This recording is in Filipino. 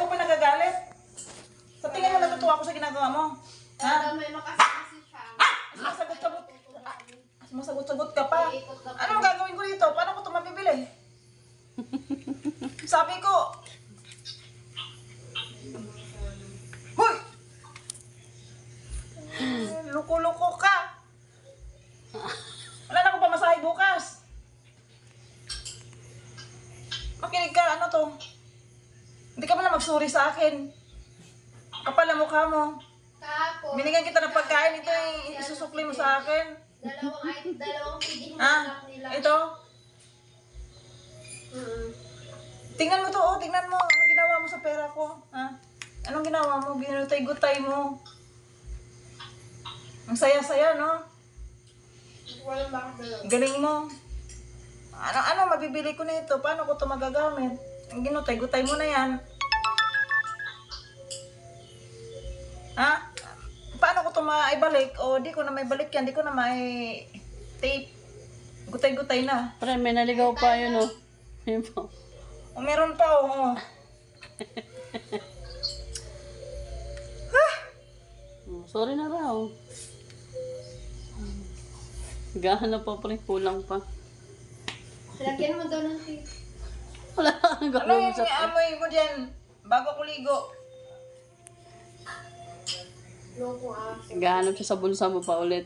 pa nagagalit? Sa tingin mo natutuwa ako sa ginagawa mo? Ha? May makasasi siya. Masagot-sagot ka pa. Ano ang gagawin ko dito? Paano ko ito mabibili? Sabi ko, hoy! Loko-loko ka. Wala na akong pamasahe bukas. Makinig ka, ano to? Hindi ka pala magsuri sa akin. Kapal ang mukha mo. Tapos, Binigyan kita ng pagkain, ito yung isusukli mo sa akin. dalawang pwede Ha? nila. Ito? Tingnan mo to, oh. Tingnan mo. Anong ginawa mo sa pera ko? Ha? Anong ginawa mo? Ginutay-gutay mo. Ang saya-saya, no? Walang bakit dalawa. Galing mo. Ano, mabibili ko nito? Paano ko ito magagamit? Ang ginutay-gutay mo na yan. Ha? Paano ko ito maibalik? O, di ko na maibalik yan. Di ko na tape. Gutay-gutay na. Pre, may naligaw pa yun, oh. Yun po. O, meron pa, oh. Oh, sorry na raw. Gahanap pa pre, kulang pa. Lagyan mo daw ng tape. Wala kang Ano gawin yung sa amoy mo dyan? Bago ko ligo. Loko ah. Gahanap siya sa bulsa mo pa ulit.